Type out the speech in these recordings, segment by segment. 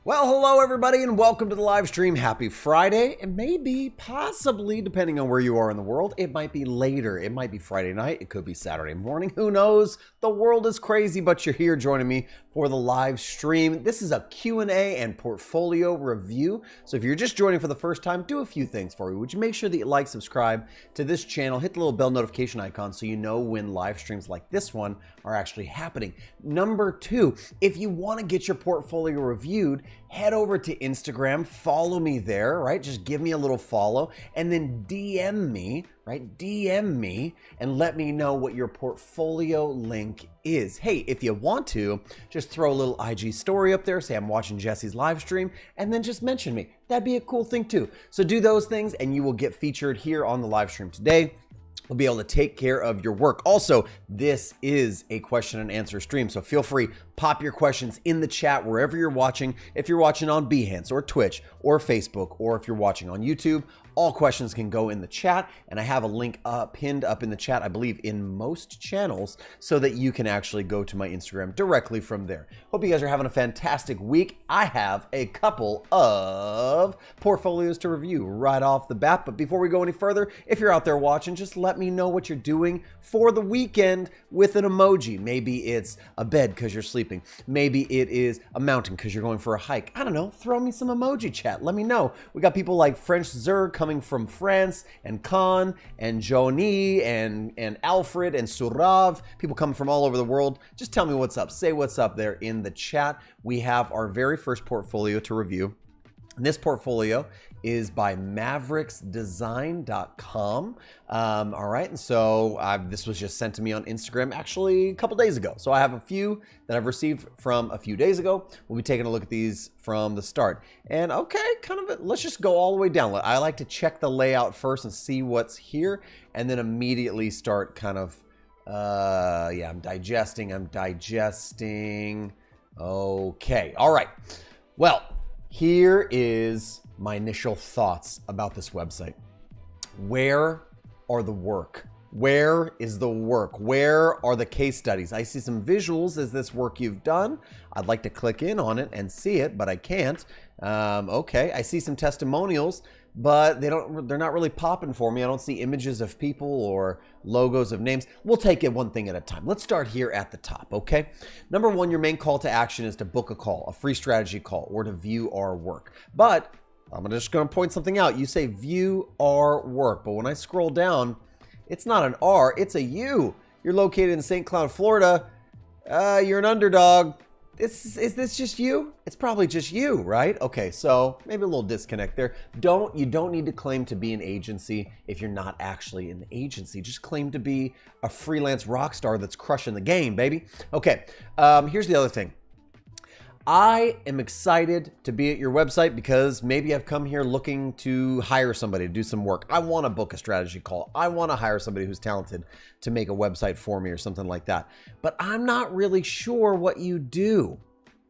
Well, hello everybody and welcome to the live stream. Happy Friday. It may be possibly, depending on where you are in the world, it might be later. It might be Friday night. It could be Saturday morning. Who knows? The world is crazy, but you're here joining me for the live stream. This is a Q&A and portfolio review. So if you're just joining for the first time, do a few things for you. Would you make sure that you like, subscribe to this channel, hit the little bell notification icon so you know when live streams like this one are actually happening. Number two, if you want to get your portfolio reviewed, head over to Instagram, follow me there, right? Just give me a little follow and then DM me, right? DM me and let me know what your portfolio link is. Hey, if you want to, just throw a little IG story up there, say I'm watching Jesse's live stream, and then just mention me. That'd be a cool thing too. So do those things and you will get featured here on the live stream today. We'll be able to take care of your work. Also, this is a question and answer stream, so feel free, pop your questions in the chat wherever you're watching. If you're watching on Behance or Twitch or Facebook, or if you're watching on YouTube, all questions can go in the chat, and I have a link pinned up in the chat, I believe in most channels, so that you can actually go to my Instagram directly from there. Hope you guys are having a fantastic week. I have a couple of portfolios to review right off the bat, but before we go any further, if you're out there watching, just let me know what you're doing for the weekend with an emoji. Maybe it's a bed because you're sleeping. Maybe it is a mountain because you're going for a hike. I don't know. Throw me some emoji chat. Let me know. We got people like French Zer coming from France, and Khan, and Johnny, and Alfred, and Surav. People coming from all over the world. Just tell me what's up. Say what's up there in the chat. We have our very first portfolio to review. And this portfolio is by mavericksdesign.com. All right, and so this was just sent to me on Instagram actually a couple days ago. So I have a few that I've received from a few days ago. We'll be taking a look at these from the start. And okay, let's just go all the way down. I like to check the layout first and see what's here, and then immediately start kind of, yeah, I'm digesting. Okay, all right. Well, here is my initial thoughts about this website. Where are the work? Where is the work? Where are the case studies? I see some visuals as this work you've done. I'd like to click in on it and see it, but I can't. Okay, I see some testimonials, but they're not really popping for me. I don't see images of people or logos of names. We'll take it one thing at a time. Let's start here at the top, okay? Number one, your main call to action is to book a call, a free strategy call, or to view our work. But I'm just gonna point something out. You say view our work, but when I scroll down, it's not an R, it's a U. You're located in St. Cloud, Florida. You're an underdog. Is this just you? It's probably just you, right? Okay, so maybe a little disconnect there. You don't need to claim to be an agency if you're not actually in the agency. Just claim to be a freelance rock star that's crushing the game, baby. Okay, here's the other thing. I am excited to be at your website because maybe I've come here looking to hire somebody to do some work. I want to book a strategy call. I want to hire somebody who's talented to make a website for me or something like that. But I'm not really sure what you do.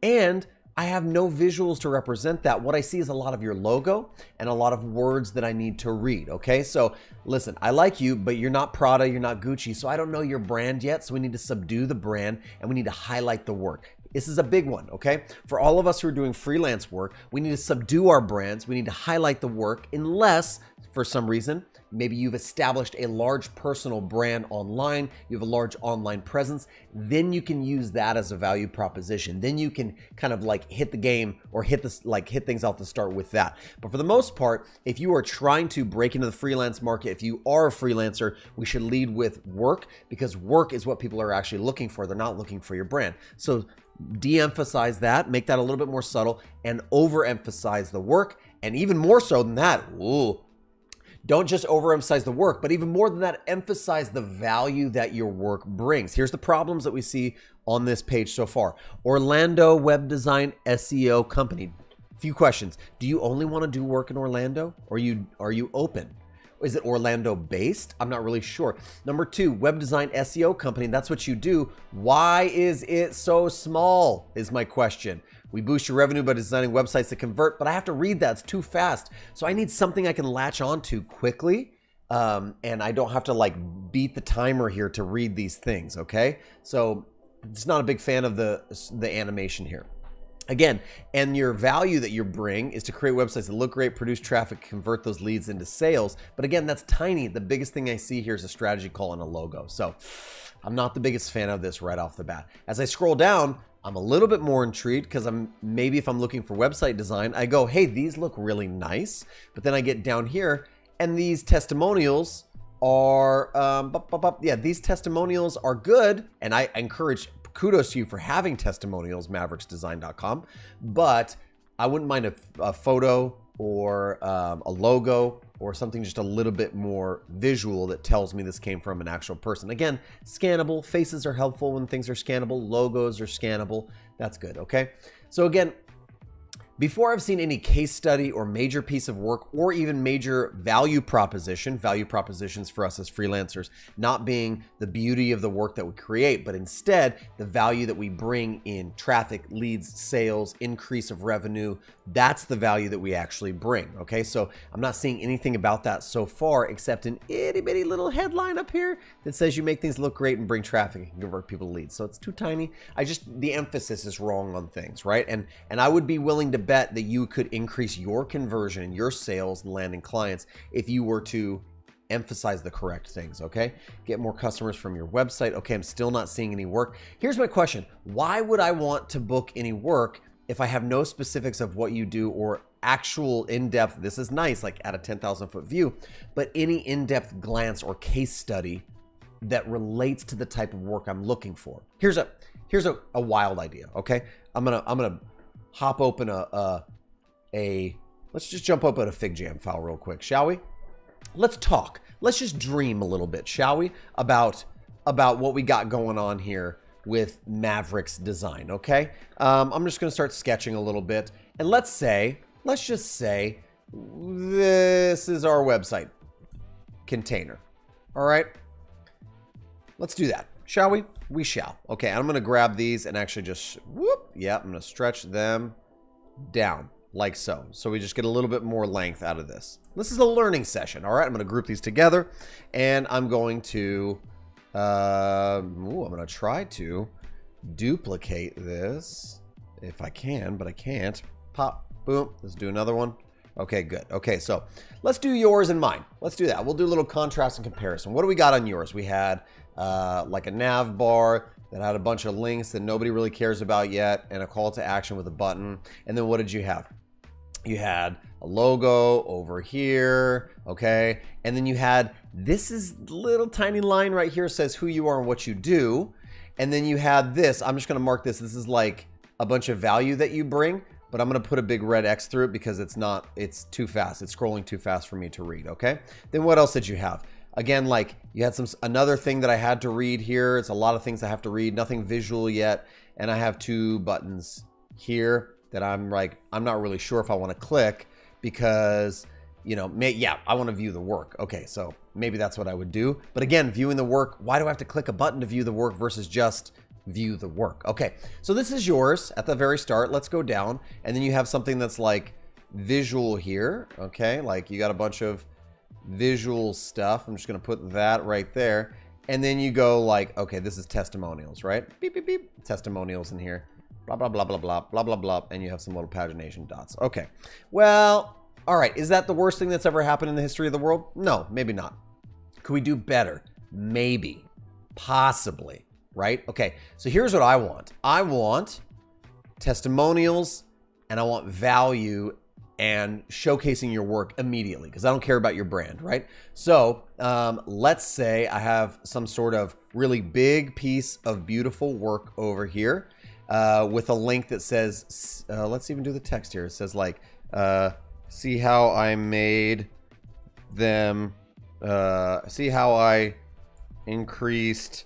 And I have no visuals to represent that. What I see is a lot of your logo and a lot of words that I need to read, okay? So listen, I like you, but you're not Prada, you're not Gucci, so I don't know your brand yet, so we need to subdue the brand and we need to highlight the work. This is a big one, okay? For all of us who are doing freelance work, we need to subdue our brands. We need to highlight the work unless, for some reason, maybe you've established a large personal brand online, you have a large online presence, then you can use that as a value proposition. Then you can kind of like hit the game or hit things out the start with that. But for the most part, if you are trying to break into the freelance market, if you are a freelancer, we should lead with work because work is what people are actually looking for. They're not looking for your brand. So de-emphasize that, make that a little bit more subtle, and overemphasize the work. And even more so than that, don't just overemphasize the work, but even more than that, emphasize the value that your work brings. Here's the problems that we see on this page so far. Orlando web design SEO company. A few questions. Do you only want to do work in Orlando? Or are you open? Is it Orlando based? I'm not really sure. Number two, web design SEO company. That's what you do. Why is it so small is my question. We boost your revenue by designing websites that convert, but I have to read that. It's too fast. So I need something I can latch onto quickly. And I don't have to like beat the timer here to read these things, okay? So it's not a big fan of the animation here. Again, and your value that you bring is to create websites that look great, produce traffic, convert those leads into sales. But again, that's tiny. The biggest thing I see here is a strategy call and a logo. So I'm not the biggest fan of this right off the bat. As I scroll down, I'm a little bit more intrigued because maybe if I'm looking for website design, I go, hey, these look really nice. But then I get down here and these testimonials are, these testimonials are good. And I encourage, kudos to you for having testimonials, mavericksdesign.com. But I wouldn't mind a photo or a logo or something just a little bit more visual that tells me this came from an actual person. Again, scannable. Faces are helpful when things are scannable. Logos are scannable. That's good, okay? So again, before I've seen any case study or major piece of work or even major value propositions for us as freelancers, not being the beauty of the work that we create, but instead the value that we bring in traffic, leads, sales, increase of revenue, that's the value that we actually bring, okay? So I'm not seeing anything about that so far except an itty bitty little headline up here that says you make things look great and bring traffic and convert people to leads. So it's too tiny. The emphasis is wrong on things, right? And I would be willing to bet that you could increase your conversion and your sales and landing clients if you were to emphasize the correct things, okay? Get more customers from your website. Okay, I'm still not seeing any work. Here's my question. Why would I want to book any work if I have no specifics of what you do or actual in-depth, this is nice, like at a 10,000 foot view, but any in-depth glance or case study that relates to the type of work I'm looking for? Here's a wild idea, okay? I'm gonna hop open let's just jump open a FigJam file real quick, shall we? Let's talk. Let's just dream a little bit, shall we? About what we got going on here with Mavericks Design, okay? I'm just gonna start sketching a little bit. And let's just say this is our website container, all right? Let's do that, shall we? We shall. Okay, I'm gonna grab these and actually just, I'm gonna stretch them down like so. So we just get a little bit more length out of this. This is a learning session, all right? I'm gonna group these together and I'm going to, I'm gonna try to duplicate this if I can, but I can't. Pop, boom, let's do another one. Okay, good. Okay, so let's do yours and mine. Let's do that. We'll do a little contrast and comparison. What do we got on yours? We had like a nav bar that had a bunch of links that nobody really cares about yet and a call to action with a button. And then what did you have? You had a logo over here, okay? And then you had, this is little tiny line right here says who you are and what you do. And then you had this, I'm just gonna mark this. This is like a bunch of value that you bring, but I'm gonna put a big red X through it because it's too fast. It's scrolling too fast for me to read, okay? Then what else did you have? Again, like you had another thing that I had to read here. It's a lot of things I have to read, nothing visual yet. And I have two buttons here that I'm not really sure if I want to click because, you know, I want to view the work. Okay, so maybe that's what I would do. But again, viewing the work, why do I have to click a button to view the work versus just view the work? Okay, so this is yours at the very start. Let's go down. And then you have something that's like visual here. Okay, like you got a bunch of visual stuff. I'm just going to put that right there. And then you go like, okay, this is testimonials, right? Beep, beep, beep. Testimonials in here. Blah, blah, blah, blah, blah, blah, blah, blah. And you have some little pagination dots. Okay. Well, all right. Is that the worst thing that's ever happened in the history of the world? No, maybe not. Could we do better? Maybe. Possibly. Right? Okay. So here's what I want. I want testimonials and I want value and showcasing your work immediately because I don't care about your brand, right? So let's say I have some sort of really big piece of beautiful work over here with a link that says, let's even do the text here. It says like, see how I made them, see how I increased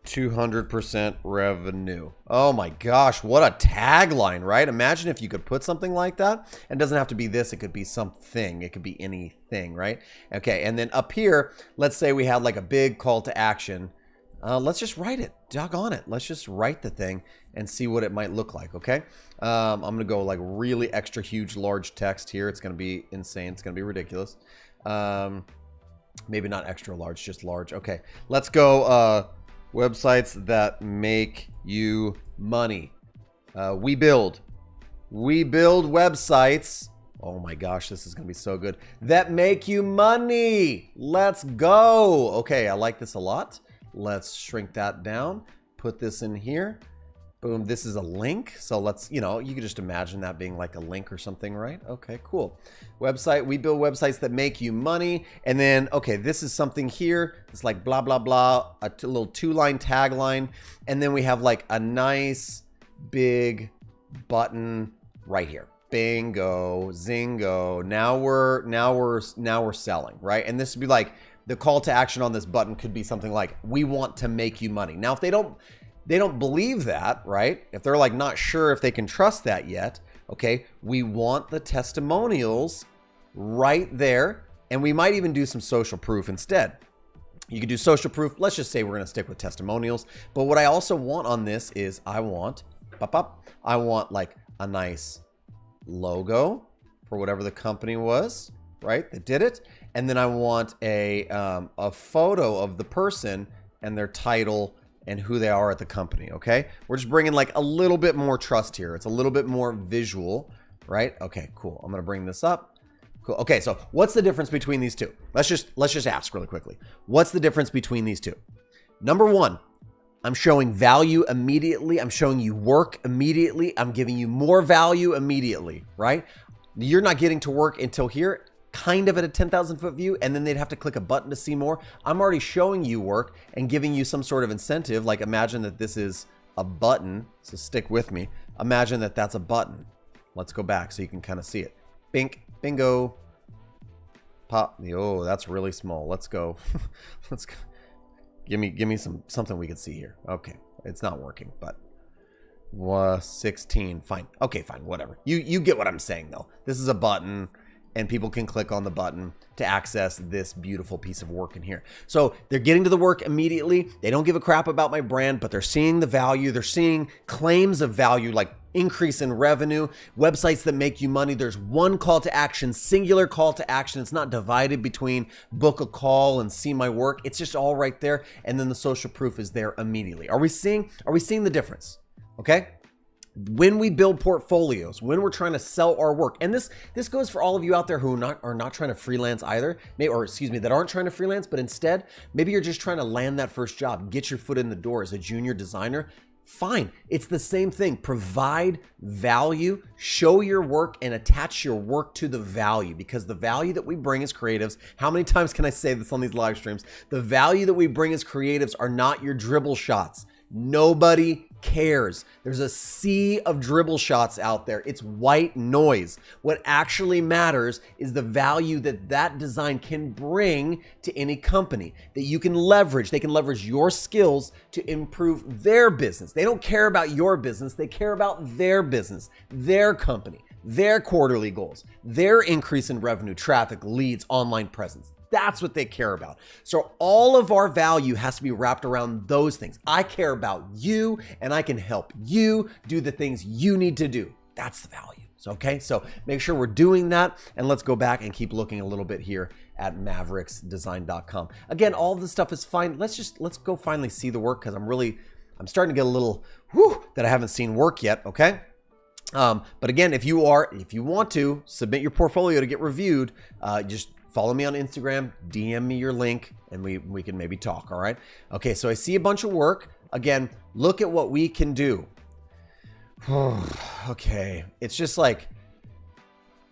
200% revenue. Oh my gosh, what a tagline, right? Imagine if you could put something like that. It doesn't have to be this, it could be something, it could be anything, right? Okay, and then up here, let's say we had like a big call to action. Let's just write it, doggone it. Let's just write the thing and see what it might look like, okay? I'm gonna go like really extra huge, large text here. It's gonna be insane, it's gonna be ridiculous. Maybe not extra large, just large. Okay, let's go, websites that make you money. We build We build websites. Oh my gosh, this is going to be so good. That make you money. Let's go. Okay, I like this a lot. Let's shrink that down. Put this in here. Boom, this is a link. So let's, you can just imagine that being like a link or something, right? Okay, cool. Website, we build websites that make you money. And then, okay, this is something here. It's like blah, blah, blah, a little 2-line tagline. And then we have like a nice big button right here. Bingo, zingo. Now we're selling, right? And this would be like the call to action on this button could be something like, we want to make you money. Now, if they don't believe that, right? If they're like not sure if they can trust that yet, okay, we want the testimonials right there. And we might even do some social proof instead. You could do social proof. Let's just say we're going to stick with testimonials. But what I also want on this is I want like a nice logo for whatever the company was, right? That did it. And then I want a photo of the person and their title and who they are at the company, okay? We're just bringing like a little bit more trust here. It's a little bit more visual, right? Okay, cool. I'm gonna bring this up. Cool. Okay, so what's the difference between these two? Let's just ask really quickly. What's the difference between these two? Number one, I'm showing value immediately. I'm showing you work immediately. I'm giving you more value immediately, right? You're not getting to work until here, kind of at a 10,000 foot view, and then they'd have to click a button to see more. I'm already showing you work and giving you some sort of incentive. Like imagine that this is a button. So stick with me. Imagine that that's a button. Let's go back so you can kind of see it. Bink, bingo, pop. Oh, that's really small. Let's go. Let's go. Give me something we can see here. Okay, it's not working, but 16, fine. Okay, fine, whatever. You get what I'm saying though. This is a button and people can click on the button to access this beautiful piece of work in here. So they're getting to the work immediately. They don't give a crap about my brand, but they're seeing the value. They're seeing claims of value like increase in revenue, websites that make you money. There's one call to action, singular call to action. It's not divided between book a call and see my work. It's just all right there. And then the social proof is there immediately. Are we seeing the difference? Okay. When we build portfolios, when we're trying to sell our work, and this goes for all of you out there who are not trying to freelance either, that aren't trying to freelance, but instead, maybe you're just trying to land that first job, get your foot in the door as a junior designer. Fine. It's the same thing. Provide value, show your work, and attach your work to the value, because the value that we bring as creatives, how many times can I say this on these live streams? The value that we bring as creatives are not your dribble shots. Nobody cares. There's a sea of dribble shots out there. It's white noise. What actually matters is the value that design can bring to any company that you can leverage. They can leverage your skills to improve their business. They don't care about your business. They care about their business, their company, their quarterly goals, their increase in revenue, traffic, leads, online presence. That's what they care about. So all of our value has to be wrapped around those things. I care about you and I can help you do the things you need to do. That's the value. So, okay, so make sure we're doing that, and let's go back and keep looking a little bit here at mavericksdesign.com. Again, all of this stuff is fine. Let's go finally see the work, because I'm starting to get a little that I haven't seen work yet, okay? But again, if you want to submit your portfolio to get reviewed, just follow me on Instagram, DM me your link, and we can maybe talk, all right? Okay, so I see a bunch of work. Again, look at what we can do. Okay, it's just like,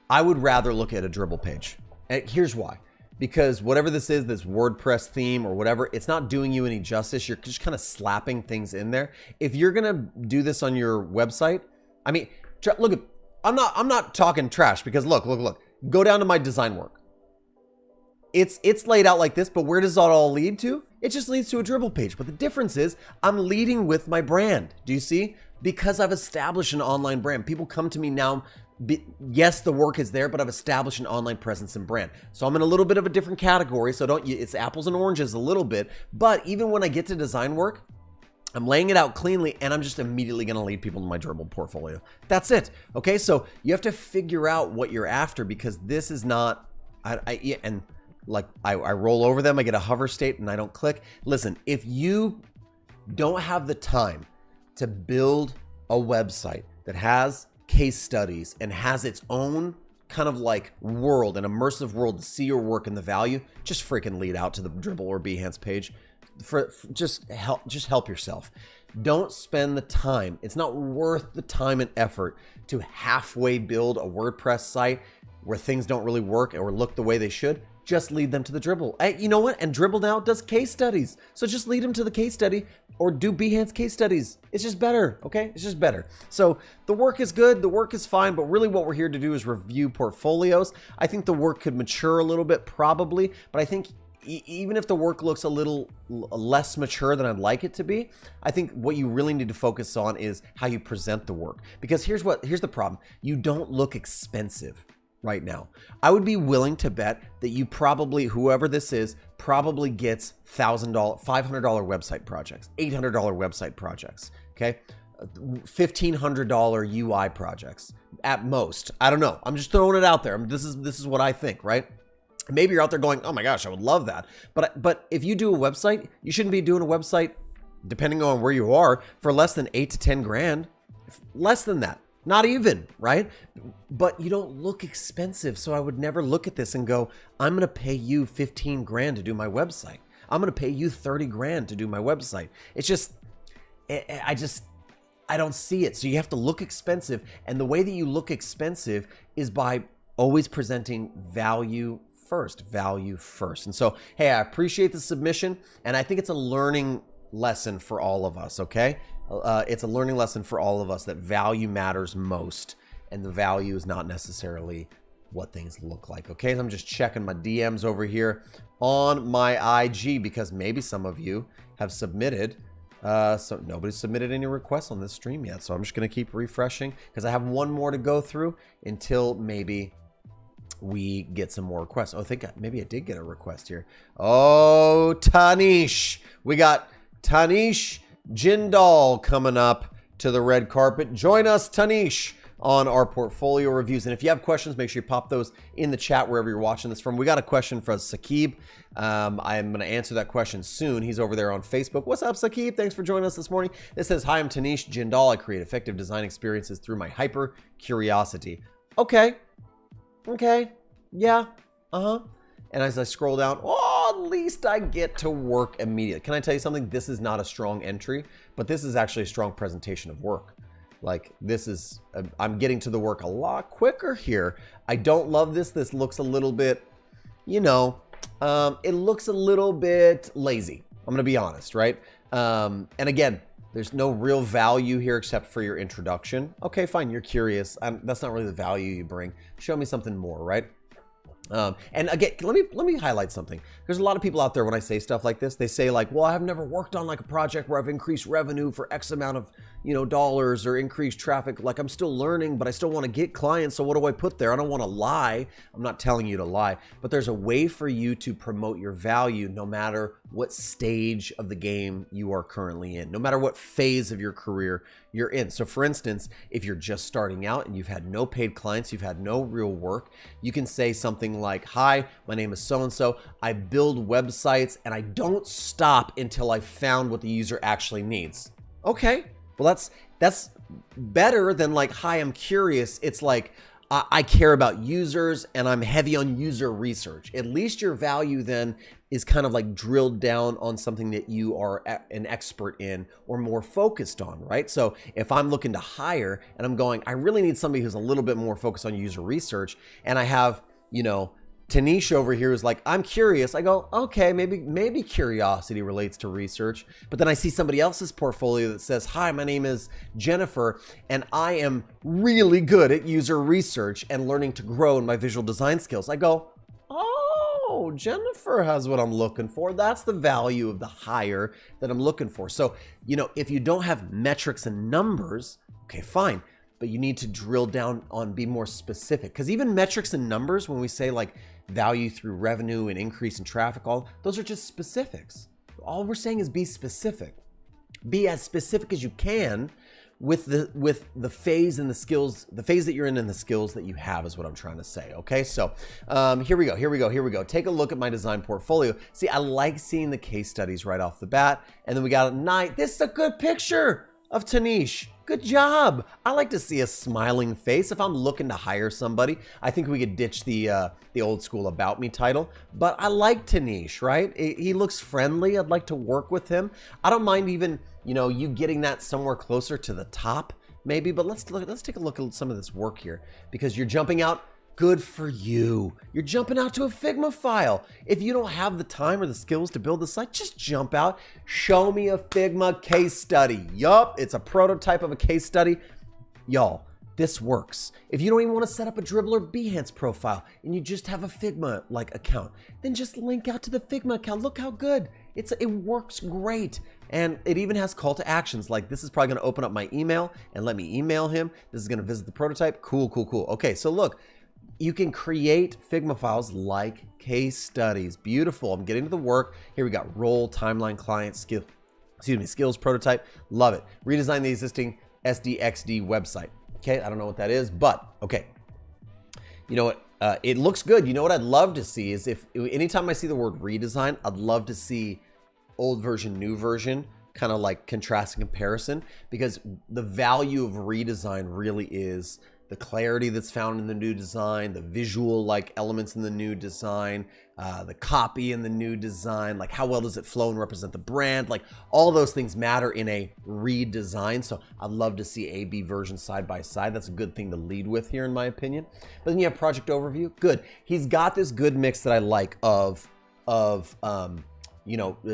I would rather look at a dribble page. And here's why. Because whatever this is, this WordPress theme or whatever, it's not doing you any justice. You're just kind of slapping things in there. If you're gonna do this on your website, I mean, look, I'm not talking trash, because look, go down to my design work. It's laid out like this, but where does that all lead to? It just leads to a dribble page. But the difference is I'm leading with my brand. Do you see? Because I've established an online brand. People come to me now. Yes, the work is there, but I've established an online presence and brand. So I'm in a little bit of a different category. So it's apples and oranges a little bit. But even when I get to design work, I'm laying it out cleanly, and I'm just immediately going to lead people to my dribble portfolio. That's it. Okay. So you have to figure out what you're after, because this is not, I roll over them, I get a hover state, and I don't click. Listen, if you don't have the time to build a website that has case studies and has its own kind of like world, an immersive world to see your work and the value, just freaking lead out to the Dribbble or Behance page. Just help yourself. Don't spend the time. It's not worth the time and effort to halfway build a WordPress site where things don't really work or look the way they should. Just lead them to the Dribbble. You know what? And Dribbble now does case studies. So just lead them to the case study or do Behance case studies. It's just better, okay? It's just better. So the work is good, the work is fine, but really what we're here to do is review portfolios. I think the work could mature a little bit probably, but I think even if the work looks a little less mature than I'd like it to be, I think what you really need to focus on is how you present the work. Because here's the problem. You don't look expensive right now. I would be willing to bet that you probably, whoever this is, probably gets $1,000, $500 website projects, $800 website projects, okay? $1,500 UI projects at most. I don't know. I'm just throwing it out there. This is what I think, right? Maybe you're out there going, oh my gosh, I would love that. But if you do a website, you shouldn't be doing a website, depending on where you are, for less than 8 to 10 grand. Less than that. Not even, right? But you don't look expensive. So I would never look at this and go, I'm going to pay you 15 grand to do my website. I'm going to pay you 30 grand to do my website. It's just, I don't see it. So you have to look expensive. And the way that you look expensive is by always presenting value first. And so, hey, I appreciate the submission. And I think it's a learning lesson for all of us, okay? It's a learning lesson for all of us that value matters most, and the value is not necessarily what things look like, okay? So I'm just checking my DMs over here on my IG because maybe some of you have submitted. So nobody's submitted any requests on this stream yet, so I'm just going to keep refreshing because I have one more to go through until maybe we get some more requests. Oh, I think maybe I did get a request here. Oh, Tanish. We got Tanish Jindal coming up to the red carpet. Join us, Tanish, on our portfolio reviews. And if you have questions, make sure you pop those in the chat wherever you're watching this from. We got a question from Sakib. I'm going to answer that question soon. He's over there on Facebook. What's up, Sakib? Thanks for joining us this morning. This says, hi, I'm Tanish Jindal. I create effective design experiences through my hyper curiosity. Okay. Yeah. And as I scroll down, at least I get to work immediately. Can I tell you something? This is not a strong entry, but this is actually a strong presentation of work. Like this is, I'm getting to the work a lot quicker here. I don't love this. This looks a little bit, it looks a little bit lazy. I'm going to be honest, right? And again, there's no real value here except for your introduction. Okay, fine. You're curious. That's not really the value you bring. Show me something more, right? And again, let me highlight something. There's a lot of people out there when I say stuff like this, they say like, well, I've never worked on like a project where I've increased revenue for X amount of, dollars or increased traffic. Like I'm still learning, but I still want to get clients. So what do I put there? I don't want to lie. I'm not telling you to lie, but there's a way for you to promote your value no matter what stage of the game you are currently in, no matter what phase of your career you're in. So for instance, if you're just starting out and you've had no paid clients, you've had no real work, you can say something like, hi, my name is so-and-so. I build websites and I don't stop until I found what the user actually needs. Okay, well, that's better than like, hi, I'm curious. It's like, I care about users and I'm heavy on user research. At least your value then is kind of like drilled down on something that you are an expert in or more focused on, right? So if I'm looking to hire and I'm going, I really need somebody who's a little bit more focused on user research, and I have, Tanish over here is like, I'm curious. I go, okay, maybe curiosity relates to research. But then I see somebody else's portfolio that says, hi, my name is Jennifer, and I am really good at user research and learning to grow in my visual design skills. I go, oh, Jennifer has what I'm looking for. That's the value of the hire that I'm looking for. So, if you don't have metrics and numbers, okay, fine. But you need to drill down on, be more specific. Because even metrics and numbers, when we say like value through revenue and increase in traffic, all those are just specifics. All we're saying is be specific. Be as specific as you can with the phase and the skills, the phase that you're in and the skills that you have is what I'm trying to say. Okay, so here we go. Take a look at my design portfolio. See, I like seeing the case studies right off the bat. And then we got a night. This is a good picture. of Tanish. Good job. I like to see a smiling face if I'm looking to hire somebody. I think we could ditch the old school About Me title, but I like Tanish, right? He looks friendly. I'd like to work with him. I don't mind even, you getting that somewhere closer to the top, maybe, but let's take a look at some of this work here, because you're jumping out. Good for you. You're jumping out to a Figma file. If you don't have the time or the skills to build the site, just jump out. Show me a Figma case study. Yup, it's a prototype of a case study. Y'all, this works. If you don't even want to set up a Dribbler Behance profile and you just have a Figma account, then just link out to the Figma account. Look how good. It works great. And it even has call to actions, like this is probably going to open up my email and let me email him. This is going to visit the prototype. Cool, cool, cool. Okay, so look. You can create Figma files like case studies. Beautiful. I'm getting to the work. Here we got role, timeline, client, skills, prototype. Love it. Redesign the existing SDXD website. Okay, I don't know what that is, but okay. You know what? It looks good. You know what I'd love to see is anytime I see the word redesign, I'd love to see old version, new version, kind of like contrast and comparison, because the value of redesign really is the clarity that's found in the new design, the visual elements in the new design, the copy in the new design, how well does it flow and represent the brand, all those things matter in a redesign. So I'd love to see A/B versions side by side. That's a good thing to lead with here in my opinion. But then you have project overview. Good. He's got this good mix that I like of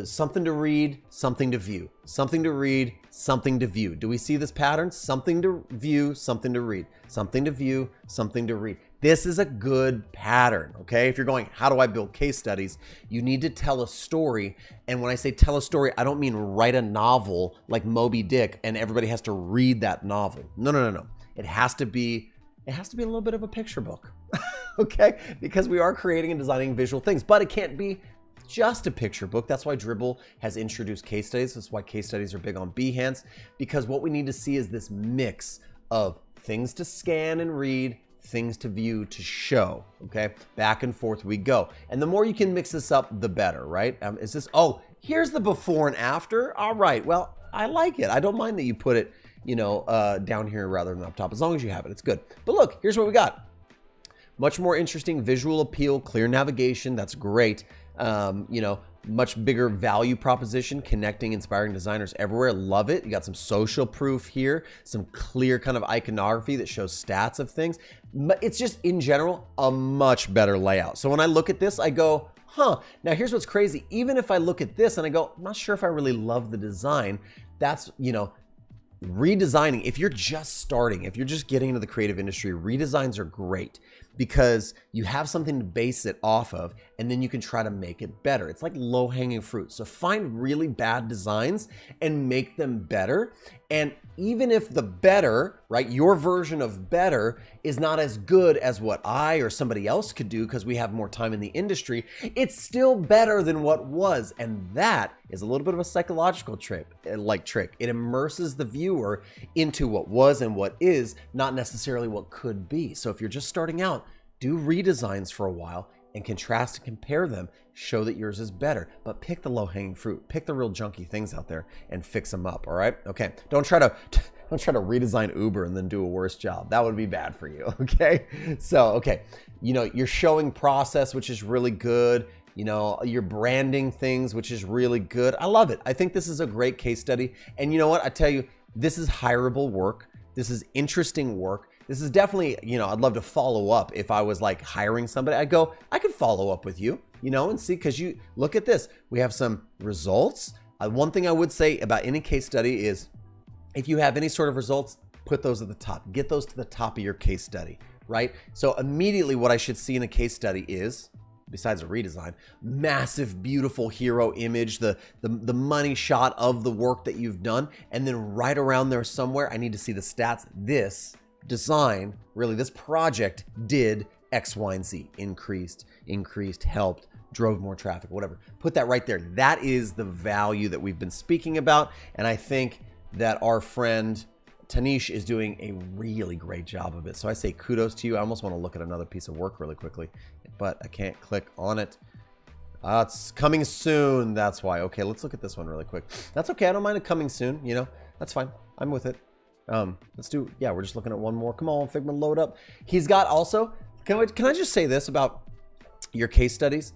something to read, something to view, something to read, something to view. Do we see this pattern? Something to view, something to read, something to view, something to read. This is a good pattern, okay? If you're going, how do I build case studies? You need to tell a story. And when I say tell a story, I don't mean write a novel like Moby Dick and everybody has to read that novel. No. It has to be a little bit of a picture book, okay? Because we are creating and designing visual things, but it can't be just a picture book. That's why Dribbble has introduced case studies. That's why case studies are big on Behance, because what we need to see is this mix of things to scan and read, things to view, to show, okay? Back and forth we go. And the more you can mix this up, the better, right? Here's the before and after. All right, well, I like it. I don't mind that you put it, down here rather than up top, as long as you have it, it's good. But look, here's what we got. Much more interesting visual appeal, clear navigation, that's great. Much bigger value proposition, connecting inspiring designers everywhere. Love it. You got some social proof here, some clear kind of iconography that shows stats of things. But it's just in general a much better layout. So when I look at this, I go, huh. Now here's what's crazy. Even if I look at this and I go, I'm not sure if I really love the design, that's, redesigning. If you're just starting, if you're just getting into the creative industry, redesigns are great because you have something to base it off of, and then you can try to make it better. It's like low-hanging fruit. So find really bad designs and make them better. And even if the better, right, your version of better is not as good as what I or somebody else could do because we have more time in the industry, it's still better than what was. And that is a little bit of a psychological trick. It immerses the viewer into what was and what is, not necessarily what could be. So if you're just starting out, do redesigns for a while and contrast and compare them. Show that yours is better, but pick the low-hanging fruit. Pick the real junky things out there and fix them up, all right? Okay, don't try to redesign Uber and then do a worse job. That would be bad for you, okay? So, okay, you're showing process, which is really good. You're branding things, which is really good. I love it. I think this is a great case study. And you know what? I tell you, this is hireable work. This is interesting work. This is definitely, I'd love to follow up. If I was hiring somebody, I'd go, I could follow up with you, and see, because you look at this. We have some results. One thing I would say about any case study is if you have any sort of results, put those at the top. Get those to the top of your case study, right? So immediately what I should see in a case study is, besides a redesign, massive, beautiful hero image, the money shot of the work that you've done. And then right around there somewhere, I need to see the stats. This design, really, this project did X, Y, and Z. Increased, helped, drove more traffic, whatever. Put that right there. That is the value that we've been speaking about. And I think that our friend Tanish is doing a really great job of it. So I say kudos to you. I almost want to look at another piece of work really quickly, but I can't click on it. It's coming soon. That's why. Okay, let's look at this one really quick. That's okay. I don't mind it coming soon. That's fine. I'm with it. Let's do, yeah, we're just looking at one more. Come on, Figma, load up. He's got also, can I just say this about your case studies?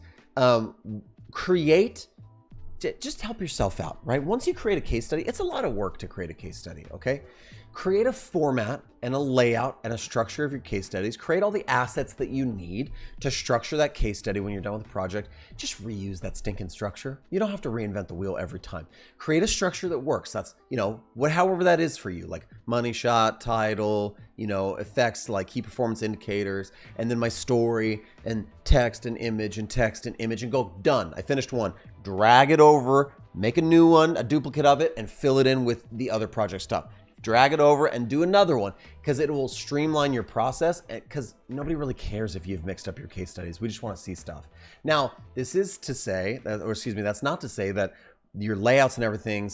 Just help yourself out, right? Once you create a case study, it's a lot of work to create a case study, okay? Create a format and a layout and a structure of your case studies. Create all the assets that you need to structure that case study when you're done with the project. Just reuse that stinking structure. You don't have to reinvent the wheel every time. Create a structure that works. That's, you know, however that is for you, like money shot, title, you know, effects like key performance indicators, and then my story and text and image and text and image, and go, done. I finished one. Drag it over, make a new one, a duplicate of it, and fill it in with the other project stuff. Drag it over and do another one, because it will streamline your process, because nobody really cares if you've mixed up your case studies. We just want to see stuff. Now, this is to say, or excuse me, that's not to say that your layouts and everything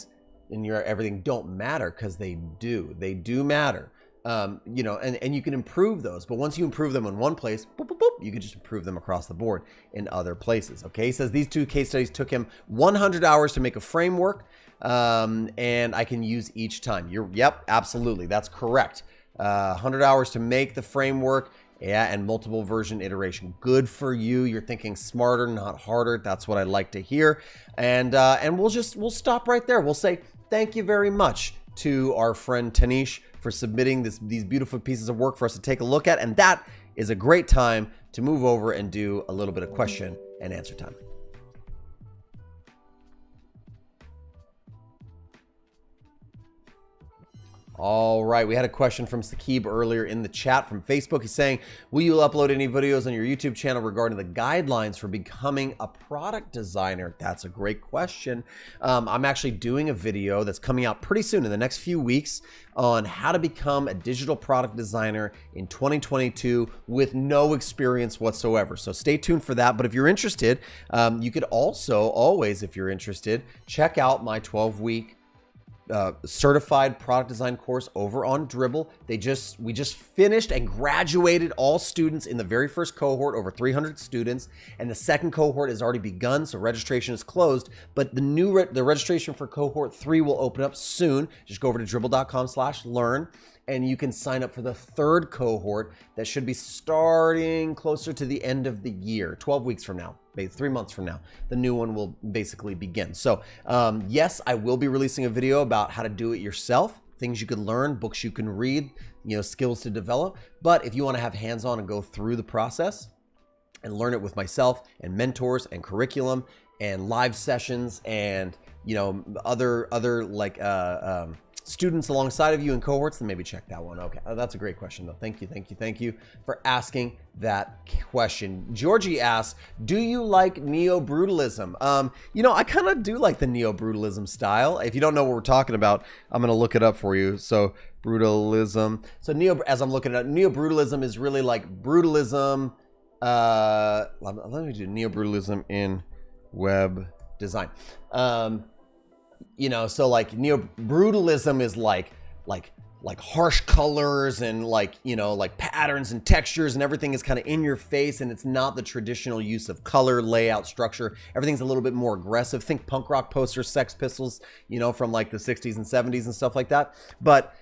don't matter, because they do. They do matter. You know, and you can improve those, but once you improve them in one place, boop, boop, boop, you can just improve them across the board in other places. Okay, he says these 2 case studies took him 100 hours to make a framework, and I can use each time. Yep, absolutely, that's correct. 100 hours to make the framework, yeah, and multiple version iteration. Good for you. You're thinking smarter, not harder. That's what I like to hear. And we'll stop right there. We'll say thank you very much to our friend Tanish for submitting these beautiful pieces of work for us to take a look at. And that is a great time to move over and do a little bit of question and answer time. All right, we had a question from Sakib earlier in the chat from Facebook. He's saying, will you upload any videos on your YouTube channel regarding the guidelines for becoming a product designer? That's a great question. I'm actually doing a video that's coming out pretty soon in the next few weeks on how to become a digital product designer in 2022 with no experience whatsoever. So stay tuned for that. But if you're interested, you could also always, if you're interested, check out my 12-week certified product design course over on Dribbble. We just finished and graduated all students in the very first cohort, over 300 students, and the second cohort has already begun, so registration is closed, but the registration for cohort 3 will open up soon. Just go over to dribbble.com/learn and you can sign up for the third cohort that should be starting closer to the end of the year, 12 weeks from now. 3 months from now, the new one will basically begin. So yes, I will be releasing a video about how to do it yourself, things you can learn, books you can read, you know, skills to develop. But if you want to have hands-on and go through the process and learn it with myself and mentors and curriculum and live sessions and, you know, other like students alongside of you in cohorts, then maybe check that one. Okay, that's a great question though. Thank you for asking that question. Georgie asks, do you like neo-brutalism? You know, I kind of do like the neo-brutalism style. If you don't know what we're talking about, I'm gonna look it up for you. So brutalism. So as I'm looking at it, neo-brutalism is really like brutalism. Let me do neo-brutalism in web design. You know, so like neo-brutalism is like harsh colors and like, you know, like patterns and textures and everything is kind of in your face, and it's not the traditional use of color, layout, structure. Everything's a little bit more aggressive. Think punk rock posters, Sex Pistols, you know, from like the 60s and 70s and stuff like that. But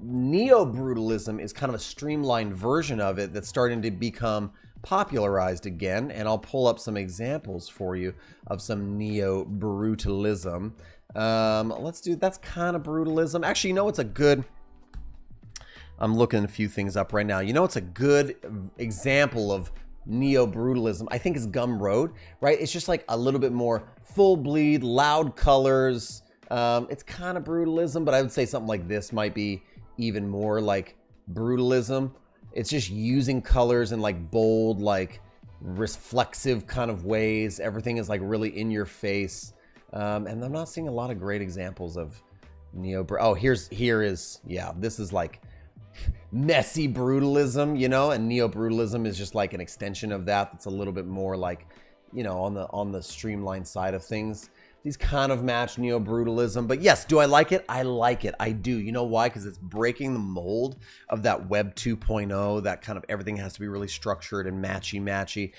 neo-brutalism is kind of a streamlined version of it that's starting to become popularized again, and I'll pull up some examples for you of some neo-brutalism. Let's do, that's kind of brutalism. Actually, you know what's a good, I'm looking a few things up right now. You know what's a good example of neo-brutalism, I think, is Gumroad, right? It's just like a little bit more full bleed, loud colors. It's kind of brutalism, but I would say something like this might be even more like brutalism. It's just using colors in like bold, like reflexive kind of ways. Everything is like really in your face. And I'm not seeing a lot of great examples of oh, here is, yeah, this is like messy brutalism, you know, and neo-brutalism is just like an extension of that. That's a little bit more like, you know, on the streamlined side of things. These kind of match neo-brutalism, but yes, do I like it? I like it. I do. You know why? Because it's breaking the mold of that Web 2.0, that kind of everything has to be really structured and matchy.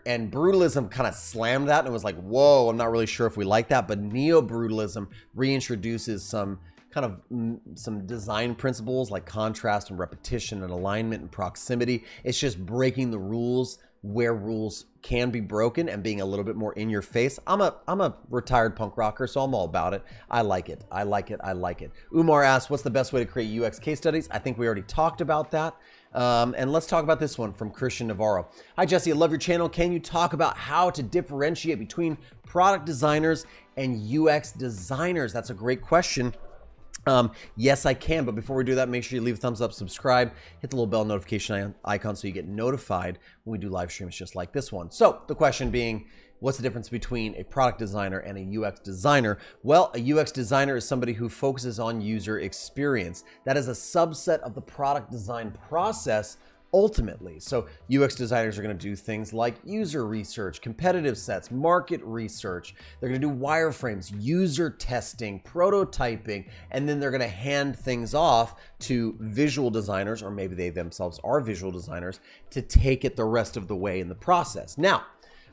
And brutalism kind of slammed that and was like, whoa, I'm not really sure if we like that. But neo-brutalism reintroduces some kind of some design principles like contrast and repetition and alignment and proximity. It's just breaking the rules where rules can be broken and being a little bit more in your face. I'm a retired punk rocker, so I'm all about it. I like it. I like it. I like it. Umar asks, what's the best way to create UX case studies? I think we already talked about that. And let's talk about this one from Christian Navarro. Hi, Jesse. I love your channel. Can you talk about how to differentiate between product designers and UX designers? That's a great question. Yes, I can, but before we do that, make sure you leave a thumbs up, subscribe, hit the little bell notification icon so you get notified when we do live streams just like this one. So the question being, what's the difference between a product designer and a UX designer? Well, a UX designer is somebody who focuses on user experience. That is a subset of the product design process ultimately. So UX designers are going to do things like user research, competitive sets, market research. They're going to do wireframes, user testing, prototyping, and then they're going to hand things off to visual designers, or maybe they themselves are visual designers, to take it the rest of the way in the process. Now,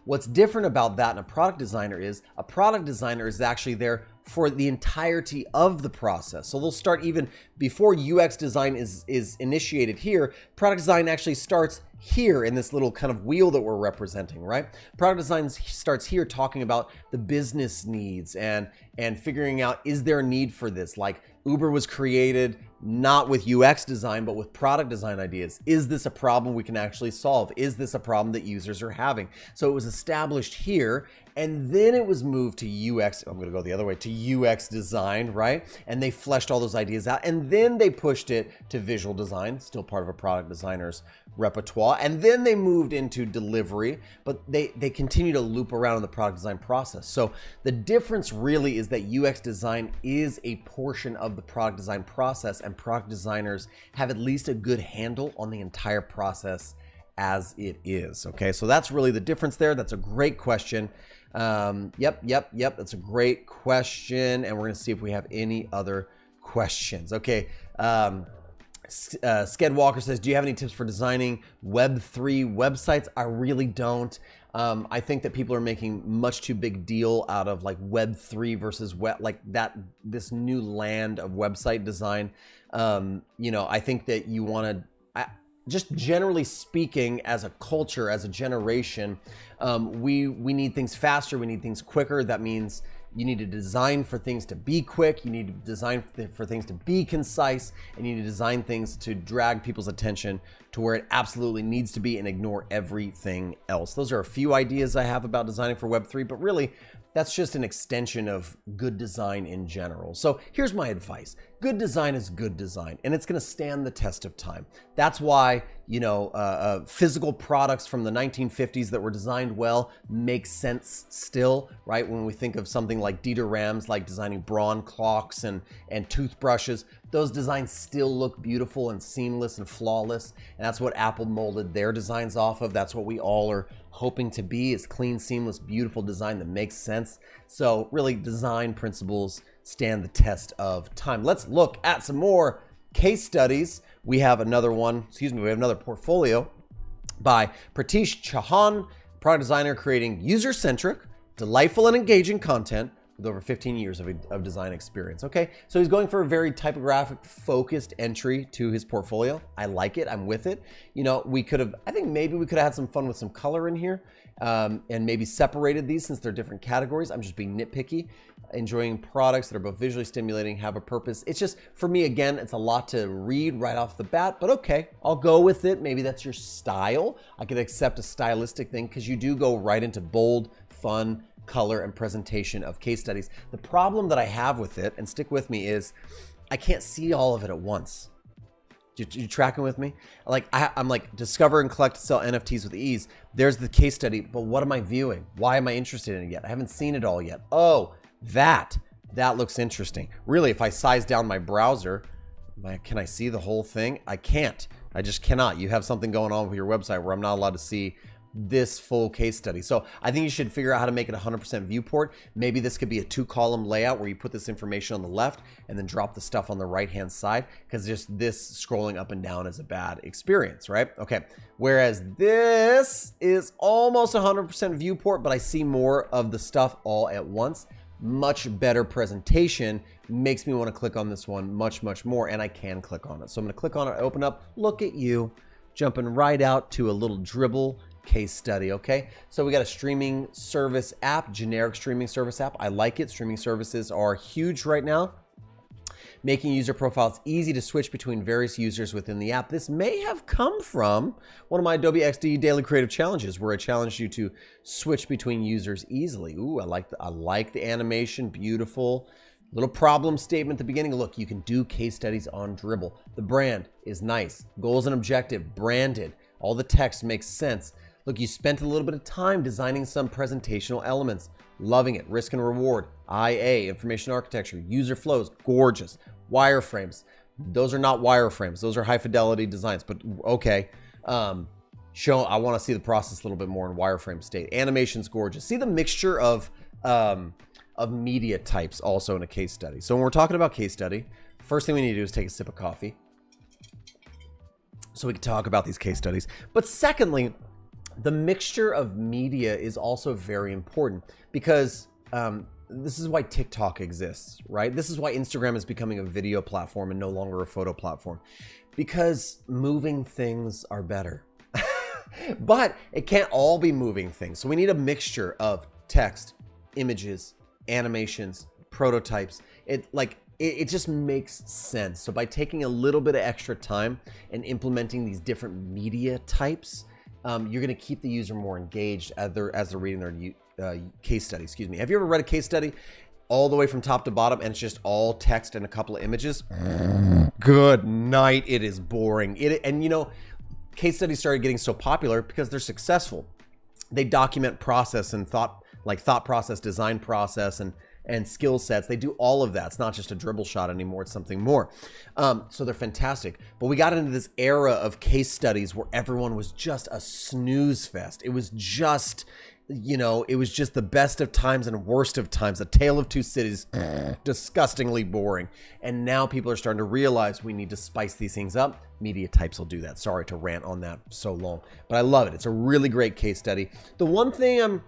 what's different about that and a product designer is actually there for the entirety of the process. So they'll start even before UX design is initiated here. Product design actually starts here in this little kind of wheel that we're representing, right? Product design starts here talking about the business needs and figuring out, is there a need for this? Like Uber was created not with UX design, but with product design ideas. Is this a problem we can actually solve? Is this a problem that users are having? So it was established here, and then it was moved to UX. I'm going to go the other way, to UX design, right? And they fleshed all those ideas out, and then they pushed it to visual design, still part of a product designer's repertoire. And then they moved into delivery, but they continue to loop around in the product design process. So the difference really is that UX design is a portion of the product design process, and product designers have at least a good handle on the entire process as it is. Okay, so that's really the difference there. That's a great question. Yep. That's a great question. And we're going to see if we have any other questions. Okay. Sked Walker says, do you have any tips for designing Web3 websites? I really don't. I think that people are making much too big deal out of like Web3 versus this new land of website design. I think that you want to, just generally speaking, as a culture, as a generation, we need things faster. We need things quicker. That means you need to design for things to be quick. You need to design for things to be concise, and you need to design things to drag people's attention to where it absolutely needs to be and ignore everything else. Those are a few ideas I have about designing for Web3, but really that's just an extension of good design in general. So here's my advice. Good design is good design, and it's going to stand the test of time. That's why, physical products from the 1950s that were designed well make sense still, right? When we think of something like Dieter Rams, like designing Braun clocks and toothbrushes, those designs still look beautiful and seamless and flawless. And that's what Apple molded their designs off of. That's what we all are hoping to be, is clean, seamless, beautiful design that makes sense. So really, design principles stand the test of time. Let's look at some more case studies. We have another portfolio by Pratish Chauhan, product designer creating user-centric, delightful and engaging content with over 15 years of design experience. Okay, so he's going for a very typographic focused entry to his portfolio. I like it, I'm with it. I think maybe we could have had some fun with some color in here, and maybe separated these since they're different categories. I'm just being nitpicky. Enjoying products that are both visually stimulating, have a purpose. It's just, for me, again, it's a lot to read right off the bat, but okay, I'll go with it. Maybe that's your style. I could accept a stylistic thing because you do go right into bold, fun, color, and presentation of case studies. The problem that I have with it, and stick with me, is I can't see all of it at once. You tracking with me? I'm like, discover and collect, sell NFTs with ease. There's the case study, but what am I viewing? Why am I interested in it yet? I haven't seen it all yet. Oh, that looks interesting. Really, if I size down my browser, can I see the whole thing? I can't. I just cannot. You have something going on with your website where I'm not allowed to see this full case study. So I think you should figure out how to make it 100% viewport. Maybe this could be a 2-column layout where you put this information on the left and then drop the stuff on the right-hand side, because just this scrolling up and down is a bad experience, right? Okay. Whereas this is almost 100% viewport, but I see more of the stuff all at once. Much better presentation makes me want to click on this one much, much more, and I can click on it. So I'm going to click on it, open up, look at you, jumping right out to a little Dribbble case study, okay? So we got a streaming service app, generic streaming service app. I like it. Streaming services are huge right now. Making user profiles easy to switch between various users within the app. This may have come from one of my Adobe XD Daily Creative Challenges, where I challenged you to switch between users easily. Ooh, I like the animation, beautiful. Little problem statement at the beginning. Look, you can do case studies on Dribbble. The brand is nice. Goals and objective, branded. All the text makes sense. Look, you spent a little bit of time designing some presentational elements. Loving it. Risk and reward, IA, information architecture, user flows, gorgeous. Wireframes. Those are not wireframes. Those are high fidelity designs, but okay. I want to see the process a little bit more in wireframe state. Animation's gorgeous. See the mixture of media types also in a case study. So when we're talking about case study, first thing we need to do is take a sip of coffee so we can talk about these case studies. But secondly, the mixture of media is also very important, because this is why TikTok exists, right? This is why Instagram is becoming a video platform and no longer a photo platform, because moving things are better. But it can't all be moving things. So we need a mixture of text, images, animations, prototypes. It just makes sense. So by taking a little bit of extra time and implementing these different media types, you're going to keep the user more engaged as they're reading their case study. Excuse me. Have you ever read a case study all the way from top to bottom and it's just all text and a couple of images? Good night. It is boring. And you know, case studies started getting so popular because they're successful. They document process and thought process, design process, and skill sets. They do all of that. It's not just a Dribbble shot anymore. It's something more. So they're fantastic. But we got into this era of case studies where everyone was just a snooze fest. It was just, you know, it was just the best of times and worst of times. A tale of two cities. Disgustingly boring. And now people are starting to realize we need to spice these things up. Media types will do that. Sorry to rant on that so long, but I love it. It's a really great case study. The one thing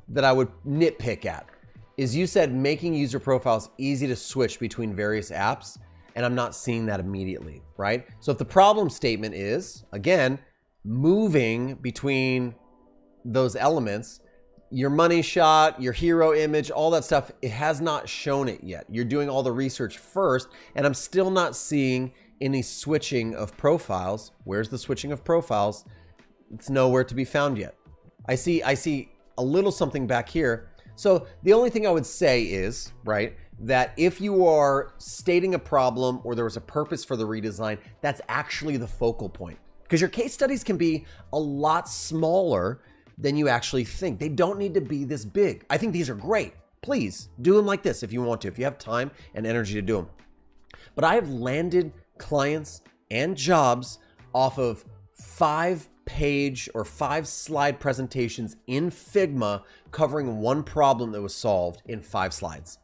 that I would nitpick at is you said making user profiles easy to switch between various apps, and I'm not seeing that immediately, right? So if the problem statement is, again, moving between those elements, your money shot, your hero image, all that stuff, it has not shown it yet. You're doing all the research first, and I'm still not seeing any switching of profiles. Where's the switching of profiles? It's nowhere to be found yet. I see a little something back here. So the only thing I would say is, right, that if you are stating a problem or there was a purpose for the redesign, that's actually the focal point. Because your case studies can be a lot smaller than you actually think. They don't need to be this big. I think these are great. Please do them like this if you want to, if you have time and energy to do them. But I have landed clients and jobs off of 5-page or 5-slide presentations in Figma covering one problem that was solved in 5 slides.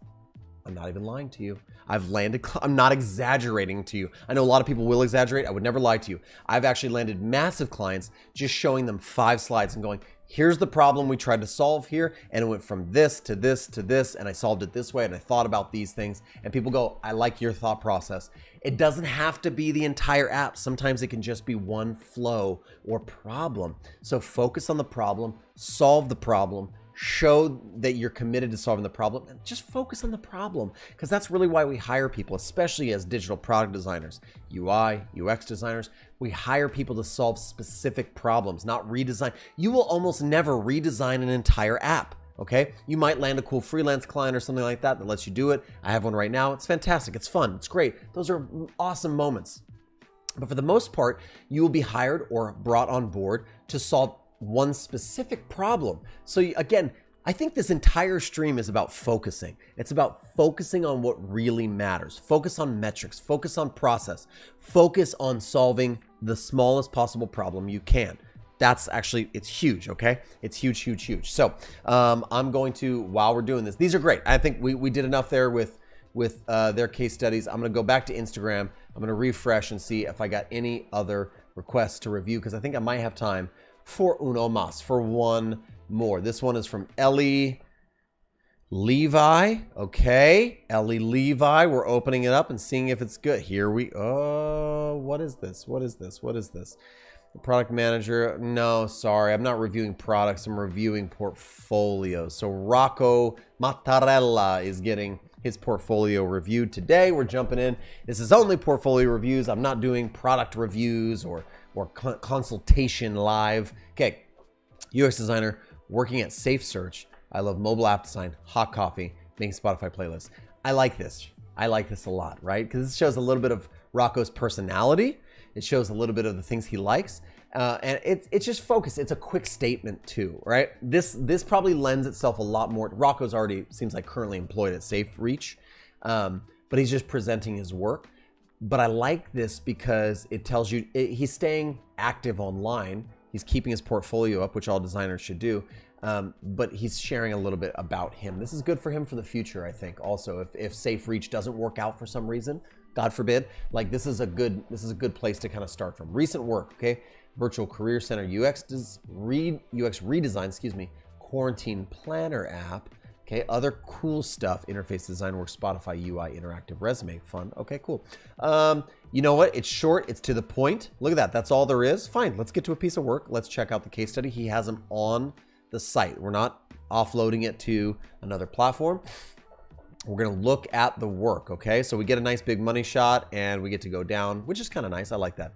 I'm not even lying to you. I'm not exaggerating to you. I know a lot of people will exaggerate. I would never lie to you. I've actually landed massive clients just showing them 5 slides and going, here's the problem we tried to solve here, and it went from this to this to this, and I solved it this way, and I thought about these things, and people go, I like your thought process. It doesn't have to be the entire app. Sometimes it can just be one flow or problem. So focus on the problem, solve the problem, show that you're committed to solving the problem, and just focus on the problem, because that's really why we hire people, especially as digital product designers, UI, UX designers. We hire people to solve specific problems, not redesign. You will almost never redesign an entire app, okay? You might land a cool freelance client or something like that that lets you do it. I have one right now. It's fantastic. It's fun. It's great. Those are awesome moments. But for the most part, you will be hired or brought on board to solve one specific problem. So again, I think this entire stream is about focusing. It's about focusing on what really matters. Focus on metrics, focus on process, focus on solving the smallest possible problem you can. That's actually, it's huge, okay? It's huge, huge, huge. So I'm going to, while we're doing this, these are great. I think we did enough there with their case studies. I'm gonna go back to Instagram. I'm gonna refresh and see if I got any other requests to review, because I think I might have time for uno más, for one more. This one is from Ellie Levi, okay. Ellie Levi, we're opening it up and seeing if it's good. Here we, oh, what is this? What is this? What is this? The product manager, no, sorry, I'm not reviewing products, I'm reviewing portfolios. So Rocco Mattarella is getting his portfolio reviewed today. We're jumping in. This is only portfolio reviews. I'm not doing product reviews or consultation live. Okay, UX designer working at Safe Search. I love mobile app design, hot coffee, making Spotify playlists. I like this. I like this a lot, right? Because this shows a little bit of Rocco's personality. It shows a little bit of the things he likes. And it's just focused. It's a quick statement too, right? This probably lends itself a lot more. Rocco's already seems like currently employed at Safe Reach, but he's just presenting his work. But I like this because it tells you he's staying active online. He's keeping his portfolio up, which all designers should do. But he's sharing a little bit about him. This is good for him for the future, I think. Also, if Safe Reach doesn't work out for some reason, God forbid, like this is a good place to kind of start from. Recent work, okay? Virtual Career Center UX redesign, excuse me, quarantine planner app. Okay, other cool stuff, interface design work, Spotify UI, interactive resume, fun. Okay, cool. You know what? It's short, it's to the point. Look at that, that's all there is. Fine, let's get to a piece of work. Let's check out the case study. He has them on the site. We're not offloading it to another platform. We're gonna look at the work, okay? So we get a nice big money shot and we get to go down, which is kind of nice, I like that.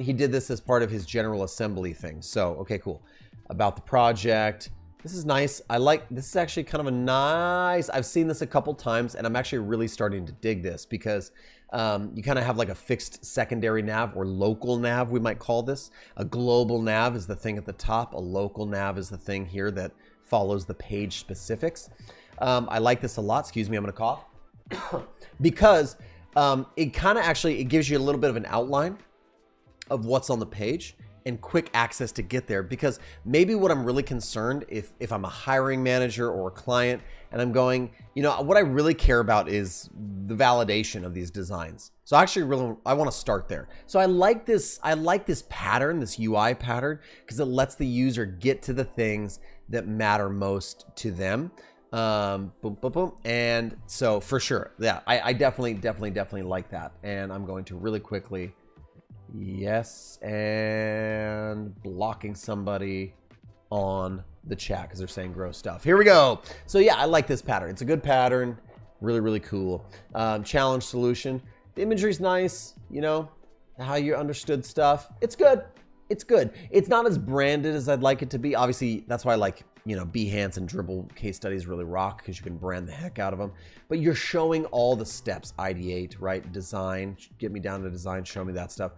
He did this as part of his General Assembly thing. So, okay, cool. About the project. This is nice. I like, this is actually kind of a nice, I've seen this a couple times and I'm actually really starting to dig this because you kind of have like a fixed secondary nav or local nav, we might call this. A global nav is the thing at the top. A local nav is the thing here that follows the page specifics. I like this a lot. Excuse me, I'm gonna cough. Because it kind of actually, it gives you a little bit of an outline of what's on the page and quick access to get there. Because maybe what I'm really concerned if I'm a hiring manager or a client and I'm going, you know, what I really care about is the validation of these designs. So actually I want to start there. So I like this pattern, this UI pattern, because it lets the user get to the things that matter most to them. Boom, boom, boom. And so for sure, yeah, I definitely like that. And I'm going to really quickly, yes, and blocking somebody on the chat because they're saying gross stuff. Here we go. So yeah, I like this pattern. It's a good pattern. Really, really cool. Challenge solution. The imagery's nice, you know, how you understood stuff. It's good. It's good. It's not as branded as I'd like it to be. Obviously, that's why I like, you know, Behance and Dribbble case studies really rock because you can brand the heck out of them. But you're showing all the steps, ideate, right? Design, get me down to design, show me that stuff.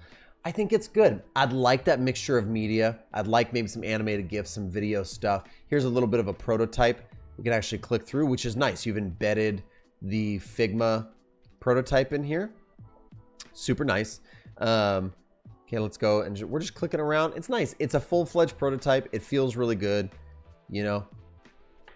I think it's good. I'd like that mixture of media. I'd like maybe some animated GIFs, some video stuff. Here's a little bit of a prototype. We can actually click through, which is nice. You've embedded the Figma prototype in here. Super nice. Okay, let's go. And we're just clicking around. It's nice. It's a full-fledged prototype. It feels really good. You know,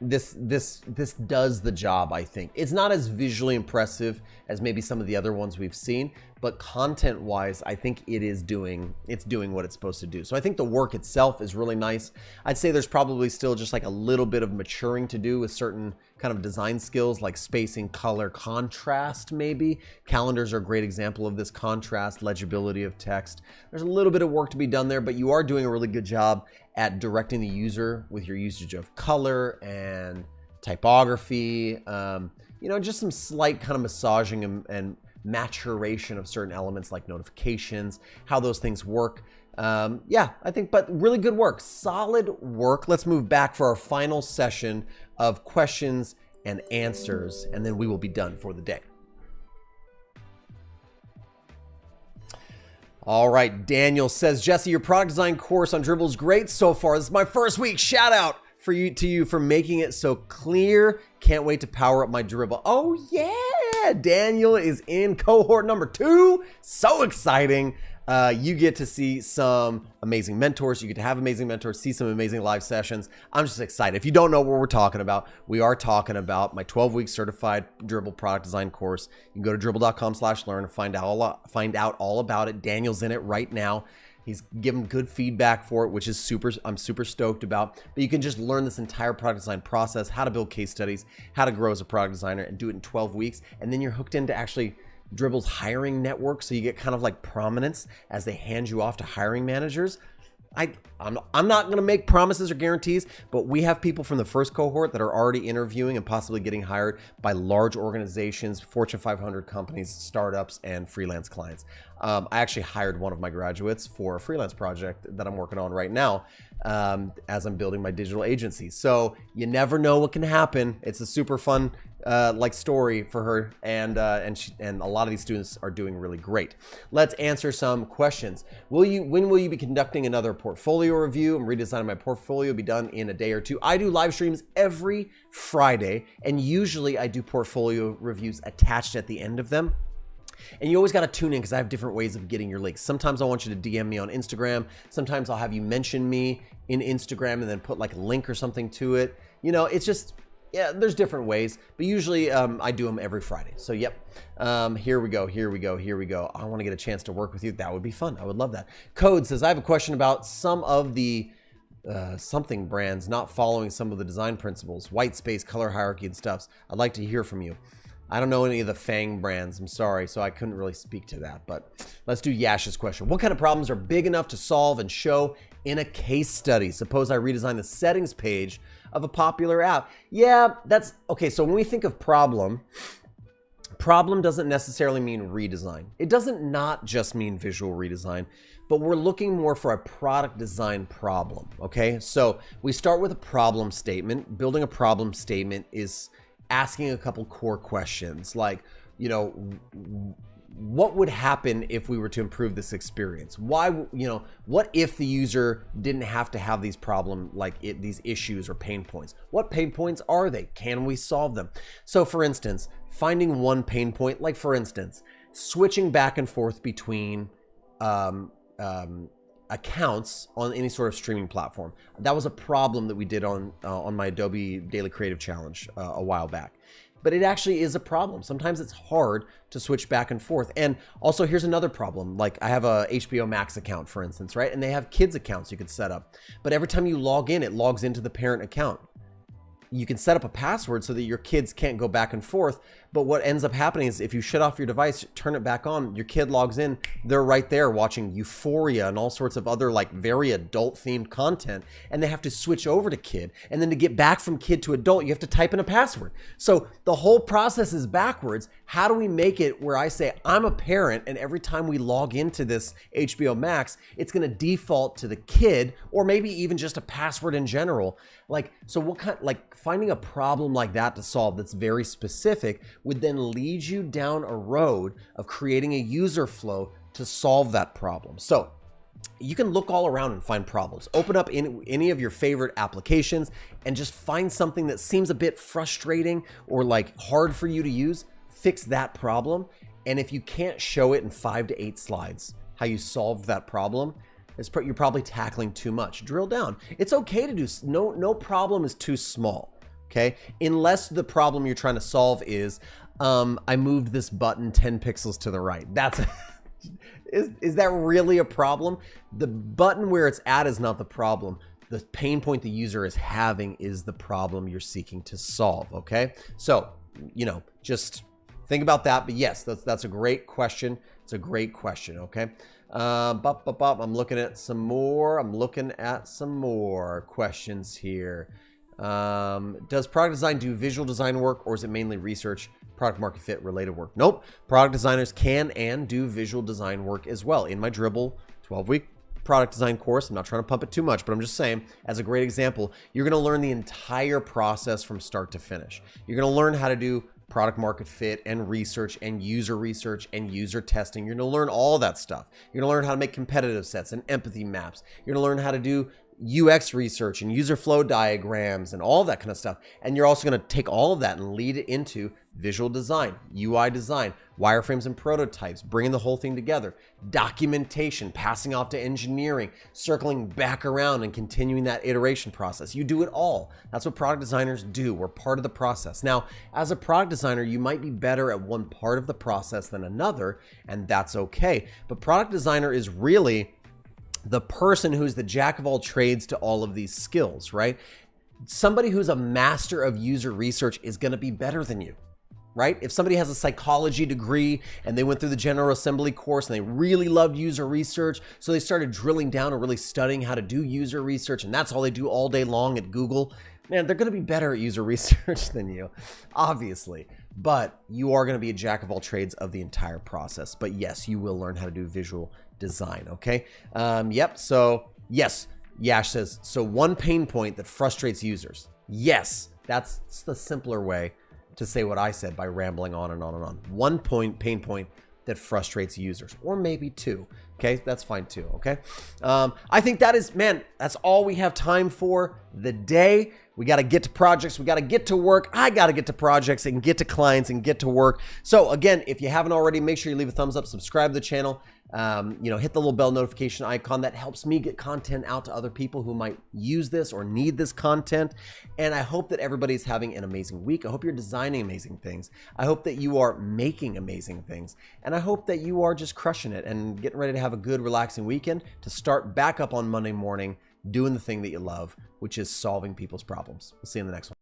this does the job, I think. It's not as visually impressive as maybe some of the other ones we've seen, but content-wise, I think it's doing what it's supposed to do. So I think the work itself is really nice. I'd say there's probably still just like a little bit of maturing to do with certain kind of design skills like spacing, color, contrast maybe. Calendars are a great example of this, contrast, legibility of text. There's a little bit of work to be done there, but you are doing a really good job at directing the user with your usage of color and typography. You know, just some slight kind of massaging and maturation of certain elements like notifications, how those things work. Yeah, I think, but really good work, solid work. Let's move back for our final session of questions and answers, and then we will be done for the day. All right, Daniel says, Jesse, your product design course on Dribbble is great so far. This is my first week. Shout out to you for making it so clear. Can't wait to power up my Dribbble. Oh yeah, Daniel is in cohort number 2. So exciting. You get to see some amazing mentors. You get to have amazing mentors, see some amazing live sessions. I'm just excited. If you don't know what we're talking about, we are talking about my 12-week certified Dribbble product design course. You can go to dribbble.com/learn and find out all about it. Daniel's in it right now. He's given good feedback for it, which is I'm super stoked about. But you can just learn this entire product design process, how to build case studies, how to grow as a product designer, and do it in 12 weeks. And then you're hooked into actually Dribble's hiring network, so you get kind of like prominence as they hand you off to hiring managers. I'm not going to make promises or guarantees, but we have people from the first cohort that are already interviewing and possibly getting hired by large organizations, Fortune 500 companies, startups, and freelance clients. I actually hired one of my graduates for a freelance project that I'm working on right now as I'm building my digital agency. So you never know what can happen. It's a super fun story for her, and a lot of these students are doing really great. Let's answer some questions. When will you be conducting another portfolio review? I'm redesigning my portfolio, be done in a day or two. I do live streams every Friday, and usually I do portfolio reviews attached at the end of them. And you always got to tune in because I have different ways of getting your links. Sometimes I want you to DM me on Instagram. Sometimes I'll have you mention me in Instagram and then put like a link or something to it. You know, it's just, yeah, there's different ways, but usually I do them every Friday. So yep, here we go. I want to get a chance to work with you. That would be fun. I would love that. Code says, I have a question about some of the something brands not following some of the design principles, white space, color hierarchy and stuffs. I'd like to hear from you. I don't know any of the FANG brands, I'm sorry, so I couldn't really speak to that, but let's do Yash's question. What kind of problems are big enough to solve and show in a case study? Suppose I redesign the settings page of a popular app. Yeah, that's, okay, so when we think of problem doesn't necessarily mean redesign. It doesn't not just mean visual redesign, but we're looking more for a product design problem, okay? So we start with a problem statement. Building a problem statement is asking a couple core questions like, you know, what would happen if we were to improve this experience? Why, you know, what if the user didn't have to have these these issues or pain points? What pain points are they? Can we solve them? So for instance, finding one pain point, like for instance, switching back and forth between accounts on any sort of streaming platform. That was a problem that we did on my Adobe Daily Creative Challenge a while back. But it actually is a problem. Sometimes it's hard to switch back and forth. And also here's another problem. Like I have a HBO Max account, for instance, right? And they have kids accounts you could set up. But every time you log in, it logs into the parent account. You can set up a password so that your kids can't go back and forth. But what ends up happening is if you shut off your device, turn it back on, your kid logs in, they're right there watching Euphoria and all sorts of other like very adult themed content. And they have to switch over to kid. And then to get back from kid to adult, you have to type in a password. So the whole process is backwards. How do we make it where I say I'm a parent and every time we log into this HBO Max, it's going to default to the kid or maybe even just a password in general? Like, so what kind, like finding a problem like that to solve that's very specific would then lead you down a road of creating a user flow to solve that problem. So you can look all around and find problems. Open up any of your favorite applications and just find something that seems a bit frustrating or like hard for you to use. Fix that problem. And if you can't show it in 5 to 8 slides, how you solved that problem, you're probably tackling too much. Drill down. It's okay to do, no problem is too small. Okay, unless the problem you're trying to solve is, I moved this button 10 pixels to the right. That's, is that really a problem? The button where it's at is not the problem. The pain point the user is having is the problem you're seeking to solve, okay? So, you know, just think about that. But yes, that's a great question. It's a great question, okay? I'm looking at some more. Questions here. Does product design do visual design work or is it mainly research, product market fit related work? Nope. Product designers can and do visual design work as well. In my Dribbble 12-week product design course, I'm not trying to pump it too much, but I'm just saying, as a great example, you're going to learn the entire process from start to finish. You're going to learn how to do product market fit and research and user testing. You're going to learn all that stuff. You're going to learn how to make competitive sets and empathy maps. You're going to learn how to do UX research and user flow diagrams and all that kind of stuff. And you're also going to take all of that and lead it into visual design, UI design, wireframes and prototypes, bringing the whole thing together, documentation, passing off to engineering, circling back around and continuing that iteration process. You do it all. That's what product designers do. We're part of the process. Now, as a product designer, you might be better at one part of the process than another, and that's okay. But product designer is really the person who's the jack of all trades to all of these skills, right? Somebody who's a master of user research is going to be better than you, right? If somebody has a psychology degree and they went through the General Assembly course and they really loved user research, so they started drilling down and really studying how to do user research, and that's all they do all day long at Google, man, they're going to be better at user research than you, obviously. But you are going to be a jack of all trades of the entire process. But yes, you will learn how to do visual design, okay? Yep, so yes, Yash says, so one pain point that frustrates users. Yes, that's the simpler way to say what I said by rambling on and on and on. One pain point that frustrates users, or maybe two. Okay, that's fine too, okay? I think that is, man, that's all we have time for the day. We got to get to projects. We got to get to work. I got to get to projects and get to clients and get to work. So again, if you haven't already, make sure you leave a thumbs up, subscribe to the channel. Hit the little bell notification icon. That helps me get content out to other people who might use this or need this content. And I hope that everybody's having an amazing week. I hope you're designing amazing things. I hope that you are making amazing things. And I hope that you are just crushing it and getting ready to have a good, relaxing weekend to start back up on Monday morning doing the thing that you love, which is solving people's problems. We'll see you in the next one.